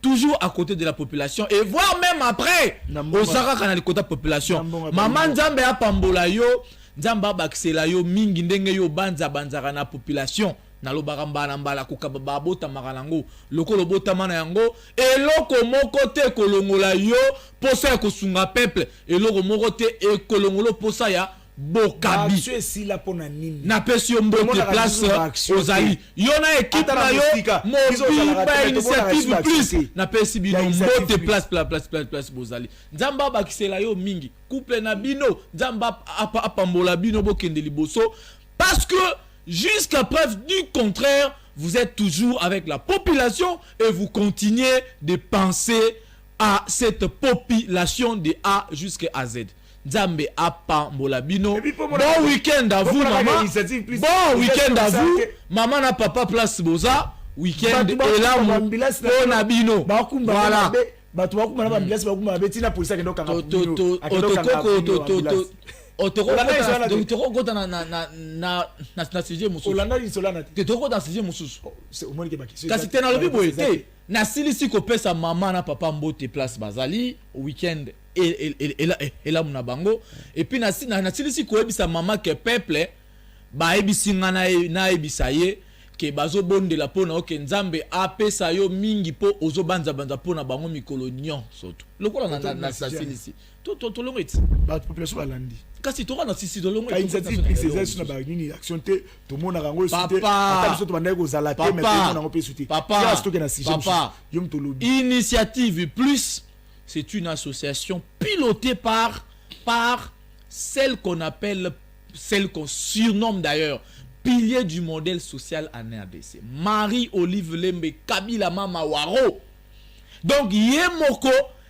toujours à côté de la population et voire même après osaka kana le côté population maman nzambe a pambola yo nzamba bakisela yo mingi ndenge yo banzaka na population na lobaka mbala mbala kokaba bota makalango lokolo bota mana yango eloko moko te kolongola yo posa ya kosunga peuple eloko moko te ekolongolo posa ya bokabi na pesi yo mbote place ozali yo na équipe na yo mobimba initiative plus na pesi bino mbote place bozali nzamba bakisela yo mingi couple na bino nzamba apambola bino bokende liboso parce que jusqu'à preuve du contraire vous êtes toujours avec la population et vous continuez de penser à cette population de A jusqu'à Z. Nzambe apambola bino. Bon week-end à vous maman. Bon week-end à vous. Maman na papa place boza. Week-end et là on a bino. Voilà. Na silisi ko pesa maman na papa mbote place bazali week-end et là muna bango et puis na silisi ko ebisa maman ke peuple ba ebisi ngana na ebisa ye ke bazo bonde la pona oke nzambe apesa yo mingi po ozo banza pona bango mikolo nyon soto lokola na silisi to longeti
ba population balandi
kasi to na sisi do longo
initiative prise sur na ba nini action te to mona rango soute ata biso to banda ko zala te mais to na pe soute
papa
yom to lobi
Initiative Plus c'est une association pilotée par celle qu'on surnomme d'ailleurs pilier du modèle social en RDC, Marie-Olive Lembe Kabila Mama Waro. Donc yemoko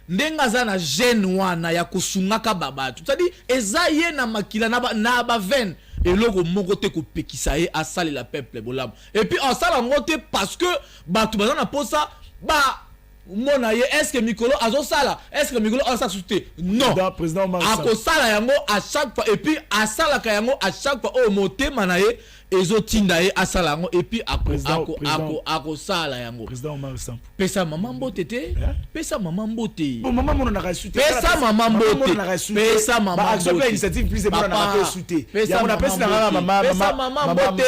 ndenga zana jeune wana ya kusungaka babatu c'est-à-dire eza ye na makila na ba veine et loko moko te ko pekisa ye asali la peuple bolam et puis en sala ngote parce que batu bazana posa ba mona ye est-ce que Mikolo azo sala est-ce que Mikolo a sa souté non
président
ako sala yango à chaque fois et puis asala ka yango à chaque fois au motema na ye ezo tinda ye asala yango et puis ako sala yango
président Omar Samp
pesa maman mbote te pesa maman mbote
bon maman mona na souté
pesa maman mbote pesa maman
action
mbote
initiative plus mona na souté
ya mona pesa na maman mbote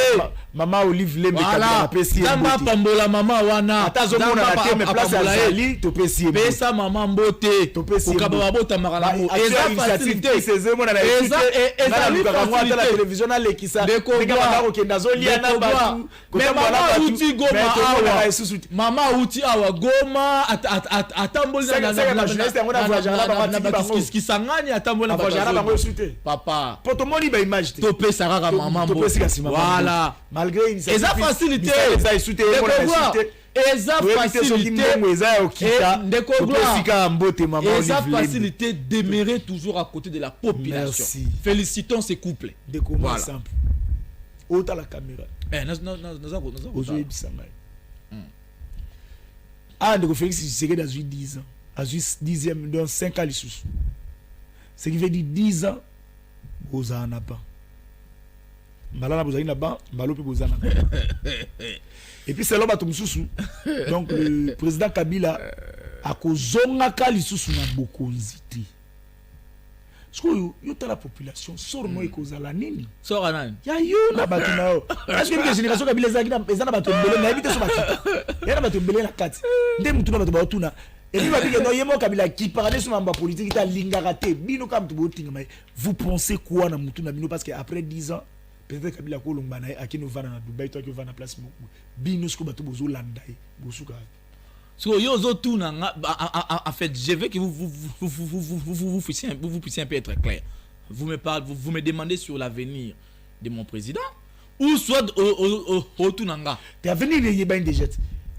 maman Olive Lembe
Kabila pesi nzamba pambola maman wana
atazo mona na te mais place azali to pesi
pesa maman mbote okaba babota makanango eza facilité
eza facilité la télévision na lekisa kenda zolia na batu
mama uti goma awa mama uti awa goma atamboli na kisangani atamboli na papa
potomoni ba image
to pesa kaka mama mbote voilà
malgré une
eza facilité eza facilité demeurer toujours à côté de la population. Merci. Félicitons ces couples.
Voilà. Simple. Autant la caméra. Ndeko Félix Tshisekedi a 10 ans. A 10e dans 5 ans. Ce qui veut dire 10 ans, vous en avez pas. Malala vous avez pas, Malo vous en avez pas. Et puis c'est l'homme à Tomsusu. Donc le président Kabila a kozongaka lisusu na bokonzité. Parce que yo ta la population sort no ekozala nini?
Sort nani?
Ya yo na batu na yo. Est-ce que les générations Kabila ezana batu mbele na habite so batu. Ya na batu mbele na kati. Nde mutu na batu batuna. Et puis babike no yemo Kabila qui parlait sur mamba politique ta lingaka te. Bino kam tu botinga mais vous pensez quoi na mutu na bino parce que après 10 ans peut-être Kabila ko longba na akino vana na Dubaï toi qui va na place bino sko batu bozo landa bosuka.
So yozo tout en fait je veux que vous puissiez un peu être clair. Vous me parlez, vous me demandez sur l'avenir de mon président ou soit au tunanga.
L'avenir de Yebani déjà.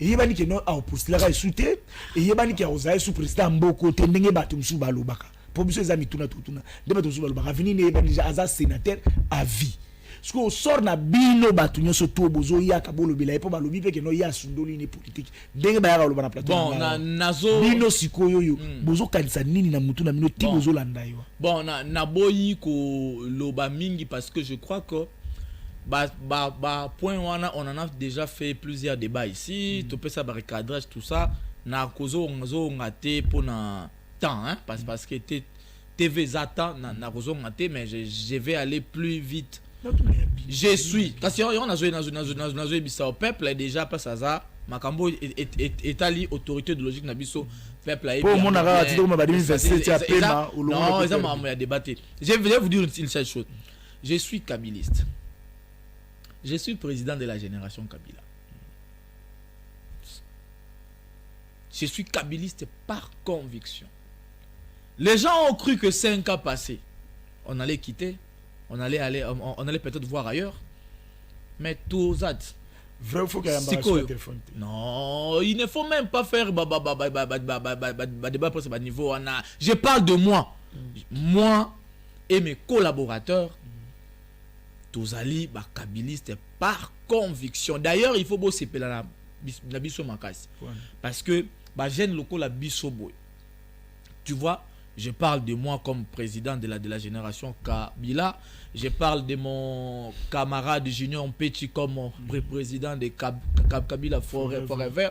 Yebani qui non a opposé la souté et Yebani qui a osé sous président Mboko te ndenge batum sou balobaka. Pour monsieur zami tuna tutuna. De batum sou balobaka. L'avenir de Yebani déjà as sénateur à vie. ce qu'on sort na bino batunyo soto bozo ya kabolo bela epo balobi pe que no ya sundoli ni politique ndenge ba ya lo bana plateau
bon nazo
bino sikoyo yo bozo kanisa nini na mutu na mino ti bozo landa yo
bon na boyi ko loba mingi parce que je crois que point on en a déjà fait plusieurs débats ici tout peut ça barricadage tout ça na kozo ngate pour na temps hein parce que TV Zata na kozo ngate mais je vais aller plus vite. Je suis parce que on a joué au peuple déjà pas ça makambo étali autorité de logique na biso peuple a
pour mon ara ti ma badimi 27 ya pema ou
non ils ont débattu. Je vais vous dire une seule chose, je suis kabiliste. Je suis président de la génération Kabila. Je suis kabiliste par conviction. Les gens ont cru que 5 ans passés, on allait quitter, on allait peut-être voir ailleurs. Mais tout ça.
Vrai, faut qu'il y ait un téléphone.
Non, il ne faut même pas faire débat pour ce niveau. Je parle de moi. Moi et mes collaborateurs. Tozali ba kabiliste par conviction. D'ailleurs, il faut bosser la biso makasi. Parce que ba jeune loko la biso boy. Tu vois, je parle de moi comme président de la génération Kabila. Je parle de mon camarade Junior Petit comme président de Kabila Forever.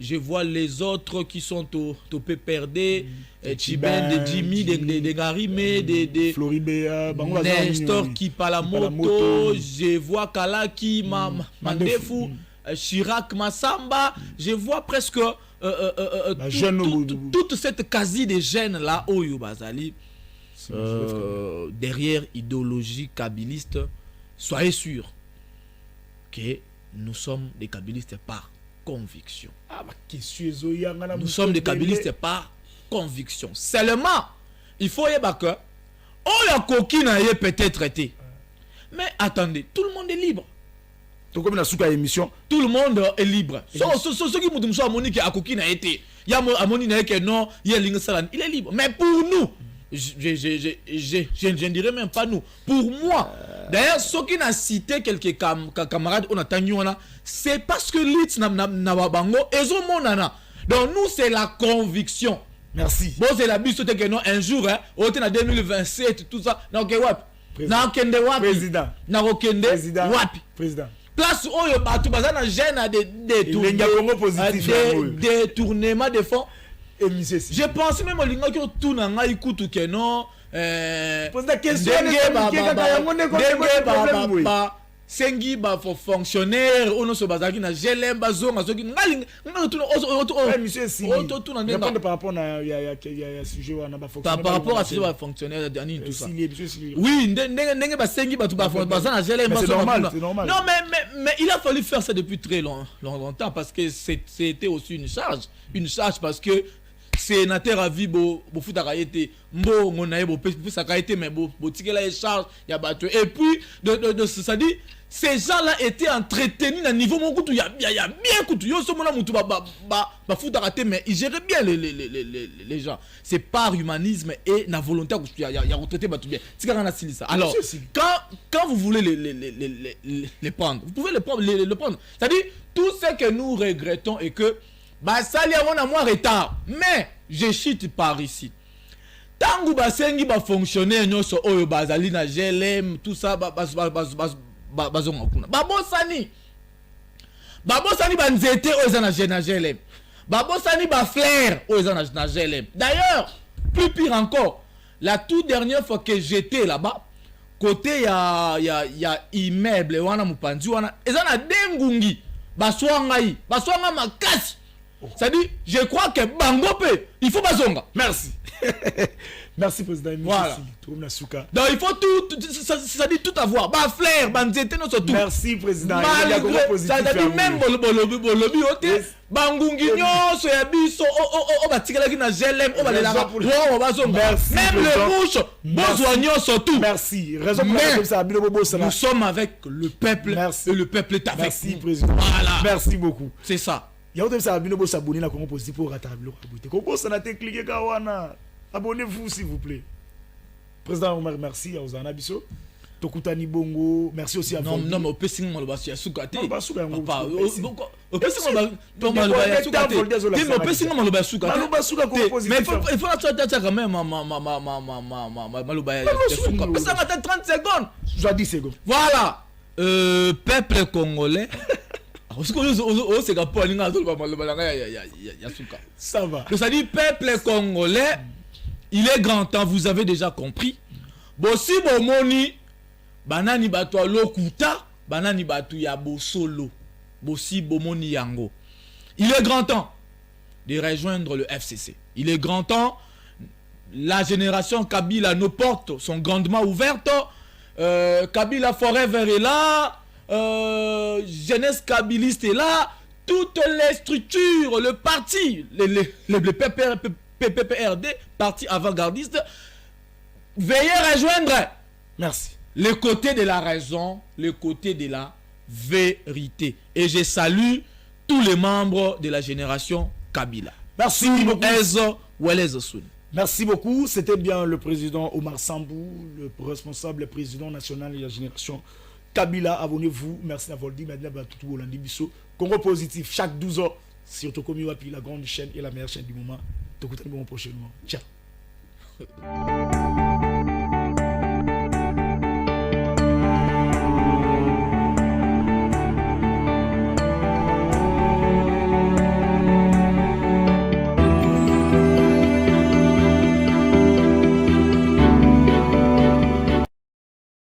Je vois les autres qui sont au PPRD, Chiben, de Jimmy, de Garime, de
Floribéa,
Nestor qui parle la moto, je vois Kalaki, Mandefu, Chirac, Massamba, je vois presque toute cette quasi des jeunes là, Oyo Bazali, derrière idéologie kabiliste. Soyez sûrs que nous sommes des kabilistes par conviction. Nous sommes des kabilistes par conviction. Seulement, il faut y que oh la coquine est peut-être été. Mais attendez, tout le monde est libre.
Tout comme la émission,
tout le monde est libre. Ceux qui me disent que la coquine a été, il y a que non, il y a il est libre. Mais pour nous, je ne dirais même pas nous. Pour moi, d'ailleurs, ceux qui n'ont cité quelques camarades, on a tangu, c'est parce que l'ITS n'a pas bango, et zo monana. Donc nous, c'est la conviction.
Merci.
Bon, c'est la bise que non, un jour, hein, au 2027, tout ça, na okewap. Na okende wapi.
Président.
Na okende wapi.
Président.
Place où il y a des détournements de fonds. Je pense même que tout n'a pas écouté que non.
Pose la question.
Sengi ba for fonctionnaire on se base qui na gelem bazonga soki ngali
monsieur si répondre par rapport à ya sujet wana ba fonctionnaire
par rapport à ce ba fonctionnaire dernier tout ça oui ndenge ba sengi ba tout ba na gelem
c'est normal.
Non mais il a fallu faire ça depuis très longtemps parce que c'était aussi une charge parce que sénateur à vie bo futaka été mbo ngona bo ça a été mais bo tikela les charges ya bato et puis de ça dit ces gens-là étaient entretenus à niveau mon kutu ya bien kutu yo so mona mutu ba futaka té mais ils géraient bien les gens. C'est par humanisme et na volonté ya retraiter bato bien tikanga na silisa. Alors quand vous voulez les prendre, vous pouvez le prendre. C'est-à-dire tout ce que nous regrettons est que bah ça li a moi retard mais je chute par ici tangu basengi ba fonctionnaire nyoso oyo bazali na GLM tout ça bazonga kuna babosani banzete oyo za na GLM babosani ba flair oyo za na GLM. D'ailleurs plus pire encore, la toute dernière fois que j'étais là-bas côté ya immeuble wana mupanzi wana eza na dengungi baswanga makasi. C'est-à-dire, je crois que Bangope, il faut bazonga.
Merci. Merci, président.
Voilà. Donc, il faut tout, ça dit tout avoir. Bah, flair, banzete, non, surtout.
Merci, président.
Ça dit même bolobi, ok. Bangungi, nyonso, yabiso, batikala ki na GLM, balela, bazonga. Même le rouge, besoin nyonso, tout.
Merci. Raison pour laquelle
nous sommes avec le peuple.
Merci.
Et le peuple est avec
Merci,
nous.
président.
Voilà.
Merci beaucoup.
C'est ça.
Il y a autre chose à vous abonner à Congo Positif pour rater le abonné. Congo ça n'a cliqué kawana. Abonnez-vous s'il vous plaît. Président Omar merci à Ozana Bisso. Tokutani Bongo, merci aussi à vous.
Non, mais au Pessing, on va se soukater.
Non, pas soukater.
Papa, au Pessing, on va se soukater. Mais au Pessing, on va se soukater. Mais il faut attendre quand même, Malobaya. Ça va être 30 secondes.
J'ai 10 secondes.
Voilà. Peuple congolais.
Ça va.
Ça dit peuple congolais, il est grand temps, vous avez déjà compris. Bossi bomoni, banani batu lokuta, banani batu ya bosolo, bossi bomoni yango. Il est grand temps de rejoindre le FCC. Il est grand temps, la génération Kabila, nos portes sont grandement ouvertes. Kabila Forever est là. Jeunesse kabiliste est là, toutes les structures, le parti, le PPRD, parti avant-gardiste, veuillez rejoindre.
Merci.
Le côté de la raison, le côté de la vérité. Et je salue tous les membres de la génération Kabila.
Merci beaucoup.
Merci
beaucoup. C'était bien le président Omar Sambou, le responsable, le président national de la génération Kabila. Abonnez-vous. Merci d'avoir dit. Maintenant, tout le monde. Congo positif chaque 12 heures sur Tokomi Wapi, la grande chaîne et la meilleure chaîne du moment. Prochainement. Ciao.